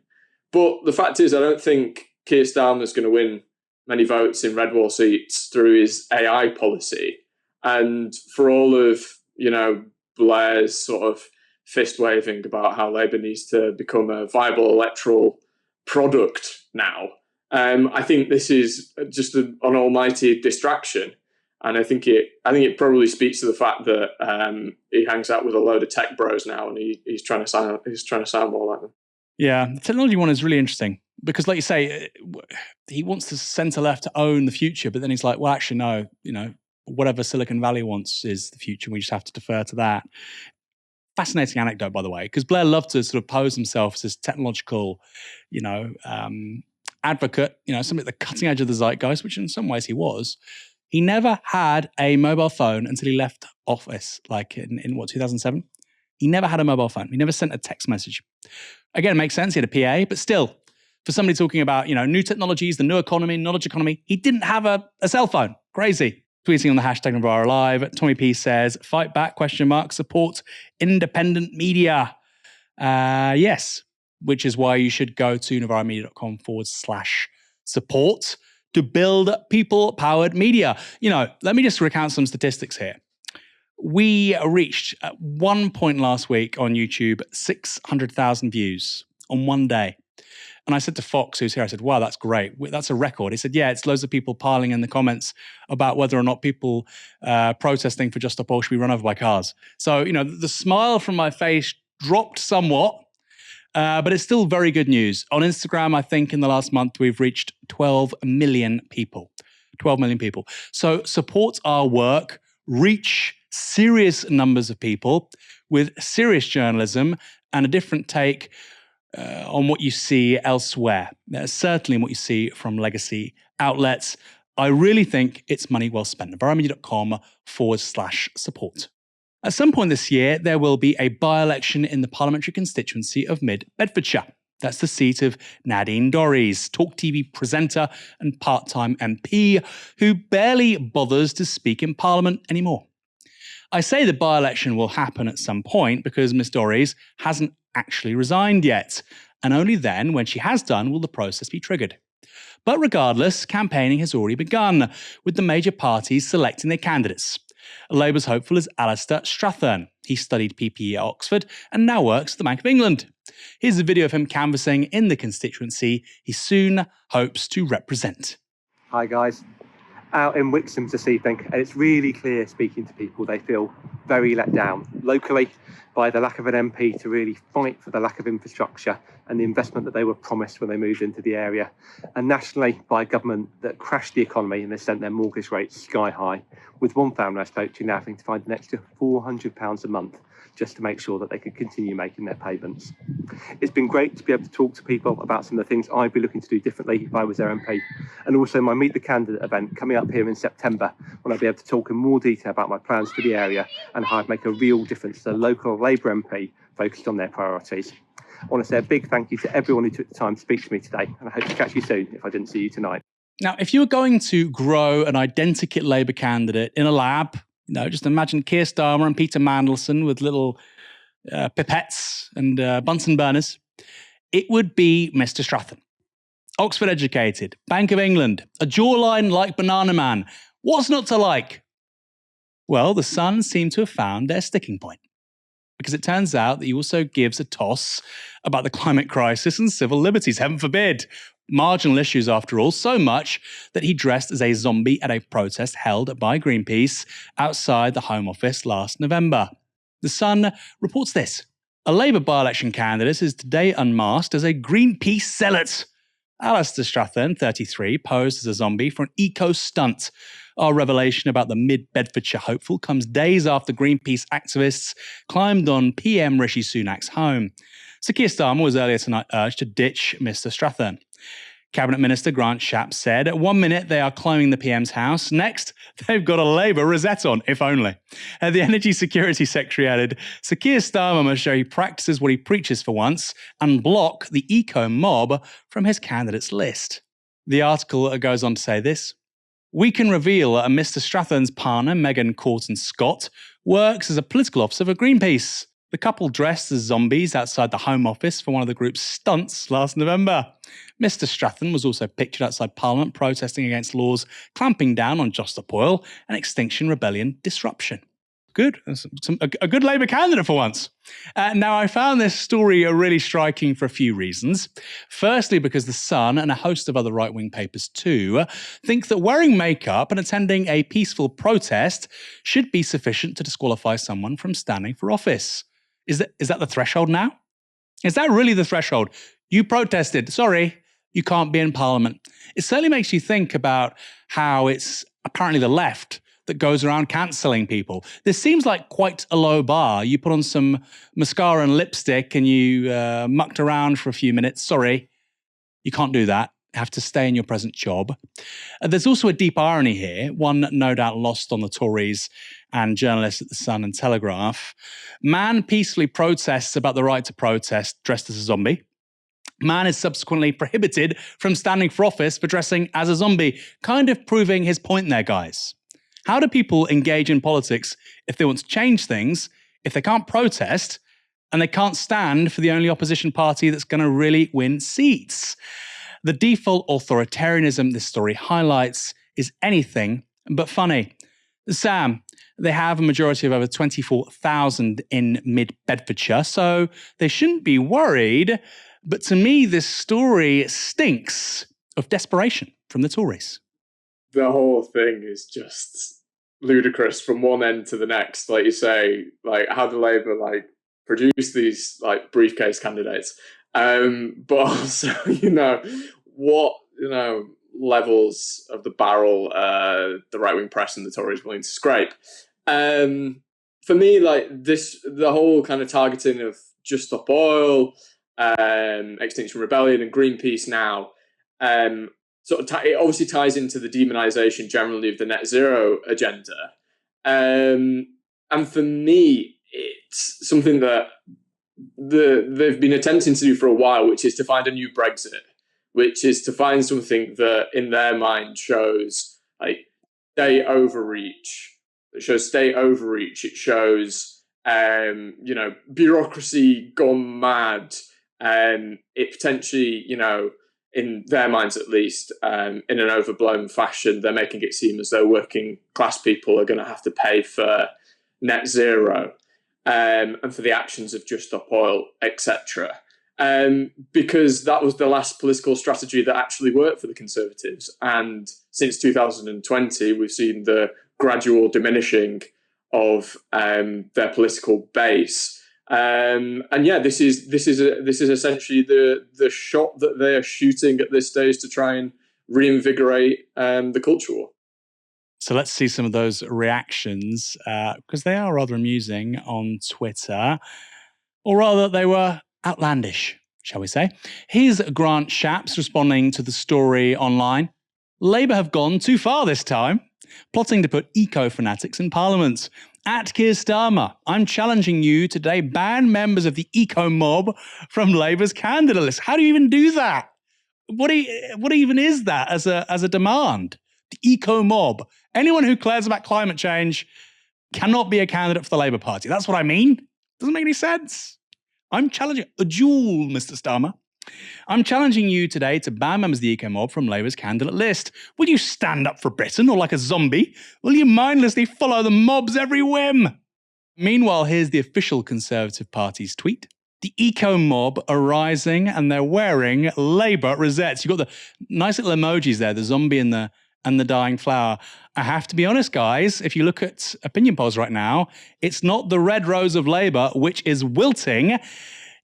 But the fact is, I don't think Keir Starmer's going to win many votes in red wall seats through his AI policy. And for all of, you know, Blair's sort of fist waving about how Labour needs to become a viable electoral product now, I think this is just an almighty distraction. And I think it probably speaks to the fact that he hangs out with a load of tech bros now, and he's trying to sound more like them. Yeah, the technology one is really interesting because, like you say, he wants the centre left to own the future, but then he's like, well, actually, no, you know, whatever Silicon Valley wants is the future. We just have to defer to that. Fascinating anecdote, by the way, because Blair loved to sort of pose himself as this technological, you know, advocate, you know, something at the cutting edge of the zeitgeist, which in some ways he was. He never had a mobile phone until he left office, like in 2007? He never had a mobile phone. He never sent a text message. Again, it makes sense. He had a PA, but still, for somebody talking about, you know, new technologies, the new economy, knowledge economy, he didn't have a cell phone. Crazy. Tweeting on the hashtag Novara Live, Tommy P says, fight back, ? Support independent media. Yes, which is why you should go to novaramedia.com/support to build people-powered media. You know, let me just recount some statistics here. We reached, at one point last week on YouTube, 600,000 views on one day. And I said to Fox, who's here, I said, wow, that's great. That's a record. He said, yeah, it's loads of people piling in the comments about whether or not people protesting for Just Stop Oil should be run over by cars. So, you know, the smile from my face dropped somewhat, but it's still very good news. On Instagram, I think in the last month, we've reached 12 million people. 12 million people. So support our work, reach serious numbers of people with serious journalism and a different take on what you see elsewhere, certainly what you see from legacy outlets. I really think it's money well spent. novaramedia.com/support. At some point this year, there will be a by-election in the parliamentary constituency of Mid-Bedfordshire. That's the seat of Nadine Dorries, Talk TV presenter and part-time MP, who barely bothers to speak in Parliament anymore. I say the by-election will happen at some point because Miss Dorries hasn't actually resigned yet, and only then, when she has done, will the process be triggered. But regardless, campaigning has already begun, with the major parties selecting their candidates. Labour's hopeful is Alistair Strathern. He studied PPE at Oxford and now works at the Bank of England. Here's a video of him canvassing in the constituency he soon hopes to represent. Hi guys. Out in Wixham this evening, and it's really clear speaking to people, they feel very let down locally by the lack of an MP to really fight for the lack of infrastructure and the investment that they were promised when they moved into the area, and nationally by a government that crashed the economy and they sent their mortgage rates sky high, with one family I spoke to now having to find an extra £400 a month just to make sure that they could continue making their payments. It's been great to be able to talk to people about some of the things I'd be looking to do differently if I was their MP, and also my Meet the Candidate event coming up here in September, when I'll be able to talk in more detail about my plans for the area and how I'd make a real difference to the local Labour MP focused on their priorities. I want to say a big thank you to everyone who took the time to speak to me today, and I hope to catch you soon if I didn't see you tonight. Now, if you were going to grow an identikit Labour candidate in a lab, you know, just imagine Keir Starmer and Peter Mandelson with little pipettes and Bunsen burners, it would be Mr. Strathern. Oxford educated, Bank of England, a jawline like Banana Man. What's not to like? Well, the Sun seem to have found their sticking point, because it turns out that he also gives a toss about the climate crisis and civil liberties, heaven forbid. Marginal issues, after all, so much that he dressed as a zombie at a protest held by Greenpeace outside the Home Office last November. The Sun reports this. A Labour by-election candidate is today unmasked as a Greenpeace zealot. Alistair Strathern, 33, posed as a zombie for an eco-stunt. Our revelation about the mid-Bedfordshire hopeful comes days after Greenpeace activists climbed on PM Rishi Sunak's home. Sir Keir Starmer was earlier tonight urged to ditch Mr Strathern. Cabinet Minister Grant Shapps said, at 1 minute they are climbing the PM's house, next they've got a Labour rosette on, if only. The Energy Security Secretary added, Sir Keir Starmer must show he practices what he preaches for once and block the eco-mob from his candidates list. The article goes on to say this. We can reveal that Mr Strathern's partner, Megan Corton-Scott, works as a political officer for Greenpeace. The couple dressed as zombies outside the Home Office for one of the group's stunts last November. Mr Strathern was also pictured outside Parliament protesting against laws clamping down on Just Stop Oil and Extinction Rebellion disruption. Good. A good Labour candidate for once. Now, I found this story really striking for a few reasons. Firstly, because The Sun and a host of other right-wing papers too think that wearing makeup and attending a peaceful protest should be sufficient to disqualify someone from standing for office. Is that the threshold now? Is that really the threshold? You protested. Sorry, you can't be in Parliament. It certainly makes you think about how it's apparently the left that goes around cancelling people. This seems like quite a low bar. You put on some mascara and lipstick and you mucked around for a few minutes. Sorry, you can't do that. You have to stay in your present job. There's also a deep irony here, one no doubt lost on the Tories and journalists at The Sun and Telegraph. Man peacefully protests about the right to protest dressed as a zombie. Man is subsequently prohibited from standing for office for dressing as a zombie, kind of proving his point there, guys. How do people engage in politics if they want to change things, if they can't protest, and they can't stand for the only opposition party that's going to really win seats? The default authoritarianism this story highlights is anything but funny. Sam, they have a majority of over 24,000 in mid-Bedfordshire, so they shouldn't be worried. But to me, this story stinks of desperation from the Tories. The whole thing is just ludicrous from one end to the next. Like you say, like how do Labour produce these briefcase candidates? But also, what levels of the barrel the right-wing press and the Tories willing to scrape. For me, the whole kind of targeting of Just Stop Oil, Extinction Rebellion and Greenpeace now, it obviously ties into the demonisation generally of the net zero agenda. And for me, it's something that they've been attempting to do for a while, which is to find a new Brexit, which is to find something that in their mind shows state overreach. It shows state overreach. It shows, bureaucracy gone mad. It potentially, in their minds at least, in an overblown fashion, they're making it seem as though working class people are going to have to pay for net zero and for the actions of Just Stop Oil, etc. Because that was the last political strategy that actually worked for the Conservatives. And since 2020, we've seen the gradual diminishing of their political base. This is essentially the shot that they are shooting at this stage to try and reinvigorate the culture war. So let's see some of those reactions, because they are rather amusing on Twitter, or rather they were outlandish, shall we say. Here's Grant Shapps responding to the story online. Labour have gone too far this time, plotting to put eco-fanatics in Parliament. At Keir Starmer, I'm challenging you today, ban members of the eco-mob from Labour's candidate list. How do you even do that? What even is that as a demand? The eco-mob. Anyone who cares about climate change cannot be a candidate for the Labour Party. That's what I mean. Doesn't make any sense. I'm challenging a duel, Mr. Starmer. I'm challenging you today to ban members of the eco-mob from Labour's candidate list. Will you stand up for Britain, or like a zombie, will you mindlessly follow the mob's every whim? Meanwhile, here's the official Conservative Party's tweet. The eco-mob are rising and they're wearing Labour rosettes. You've got the nice little emojis there, the zombie and the dying flower. I have to be honest, guys, if you look at opinion polls right now, it's not the red rose of Labour, which is wilting.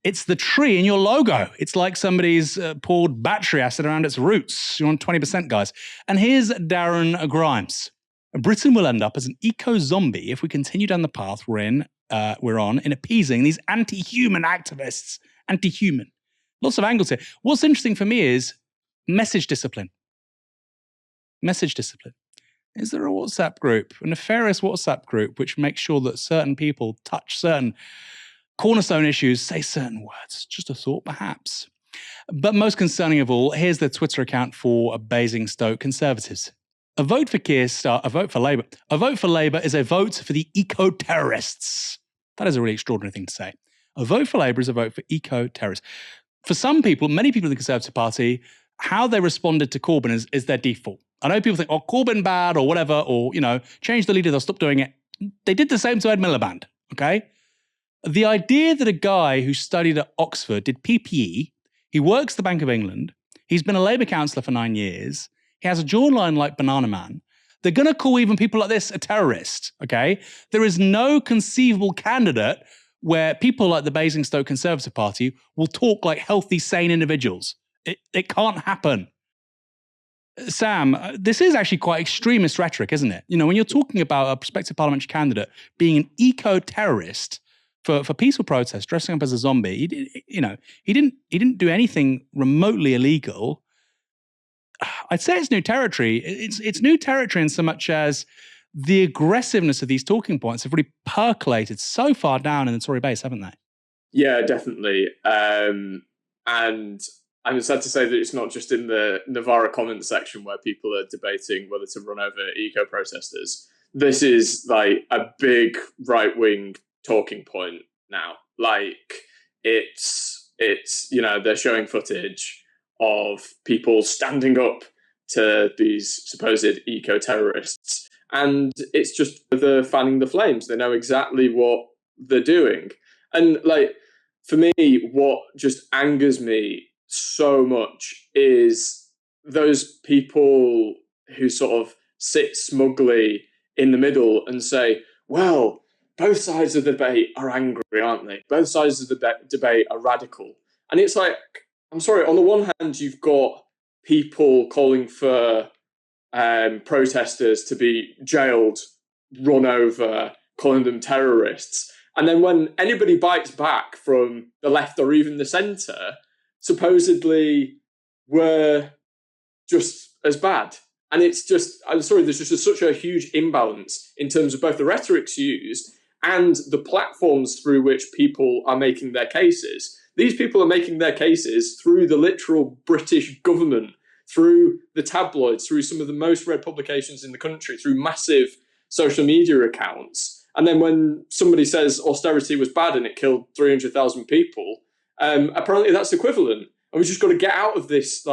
It's the tree in your logo. It's like somebody's poured battery acid around its roots. You're on 20%, guys. And here's Darren Grimes. Britain will end up as an eco-zombie if we continue down the path we're on in appeasing these anti-human activists. Anti-human. Lots of angles here. What's interesting for me is message discipline. Message discipline. Is there a WhatsApp group, a nefarious WhatsApp group, which makes sure that certain people touch certain cornerstone issues, say certain words? Just a thought, perhaps. But most concerning of all, here's the Twitter account for Basingstoke Conservatives. A vote for Keir Starmer, a vote for Labour. A vote for Labour is a vote for the eco-terrorists. That is a really extraordinary thing to say. A vote for Labour is a vote for eco-terrorists. For some people, many people in the Conservative Party, how they responded to Corbyn is their default. I know people think, oh, Corbyn bad or whatever, or, change the leader, they'll stop doing it. They did the same to Ed Miliband, okay? The idea that a guy who studied at Oxford did PPE, he works at the Bank of England, he's been a Labour councillor for 9 years, he has a jawline like Banana Man, they're going to call even people like this a terrorist, okay? There is no conceivable candidate where people like the Basingstoke Conservative Party will talk like healthy, sane individuals. It can't happen. Sam, this is actually quite extremist rhetoric, isn't it? When you're talking about a prospective parliamentary candidate being an eco-terrorist for peaceful protest, dressing up as a zombie, he didn't do anything remotely illegal. I'd say it's new territory. It's new territory in so much as the aggressiveness of these talking points have really percolated so far down in the Tory base, haven't they? Yeah, definitely. And I'm sad to say that it's not just in the Novara comments section where people are debating whether to run over eco-protesters. This is like a big right-wing talking point now. Like it's they're showing footage of people standing up to these supposed eco-terrorists. And it's just they're fanning the flames. They know exactly what they're doing. And for me, what just angers me so much is those people who sort of sit smugly in the middle and say, well, both sides of the debate are angry, aren't they? Both sides of the debate are radical. And it's like, I'm sorry, on the one hand, you've got people calling for protesters to be jailed, run over, calling them terrorists. And then when anybody bites back from the left or even the centre, supposedly we're just as bad. And it's just, I'm sorry, there's just such a huge imbalance in terms of both the rhetorics used and the platforms through which people are making their cases. These people are making their cases through the literal British government, through the tabloids, through some of the most read publications in the country, through massive social media accounts. And then when somebody says austerity was bad and it killed 300,000 people, apparently that's equivalent. And we've just got to get out of this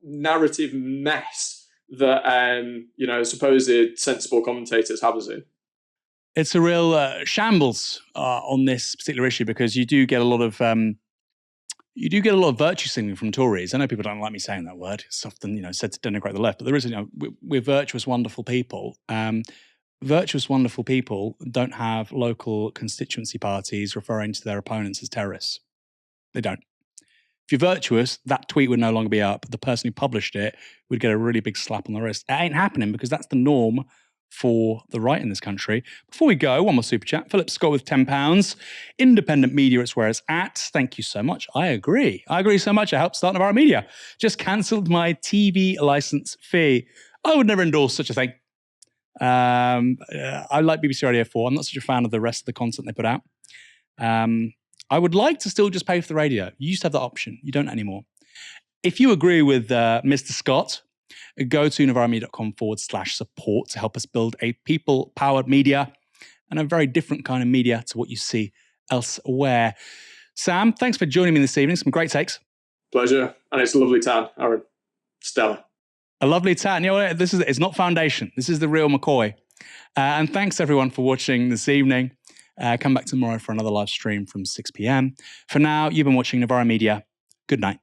narrative mess that supposed sensible commentators have us in. It's a real shambles on this particular issue because you do get a lot of virtue signaling from Tories. I know people don't like me saying that word. It's often said to denigrate the left, but there is we're virtuous, wonderful people. Virtuous, wonderful people don't have local constituency parties referring to their opponents as terrorists. They don't. If you're virtuous, that tweet would no longer be up. The person who published it would get a really big slap on the wrist. It ain't happening because that's the norm for the right in this country. Before we go, one more super chat. Philip Scott with £10. Independent media, it's where it's at. Thank you so much. I agree so much. I helped start Novara Media. Just cancelled my TV license fee. I would never endorse such a thing. I like BBC Radio 4. I'm not such a fan of the rest of the content they put out. I would like to still just pay for the radio. You used to have that option. You don't anymore. If you agree with Mr. Scott, go to novaramedia.com/support to help us build a people-powered media and a very different kind of media to what you see elsewhere. Sam, thanks for joining me this evening. Some great takes. Pleasure. And it's a lovely town, Aaron. Stellar. A lovely town. It's not foundation. This is the real McCoy. And thanks everyone for watching this evening. Come back tomorrow for another live stream from 6 p.m. For now, you've been watching Novara Media. Good night.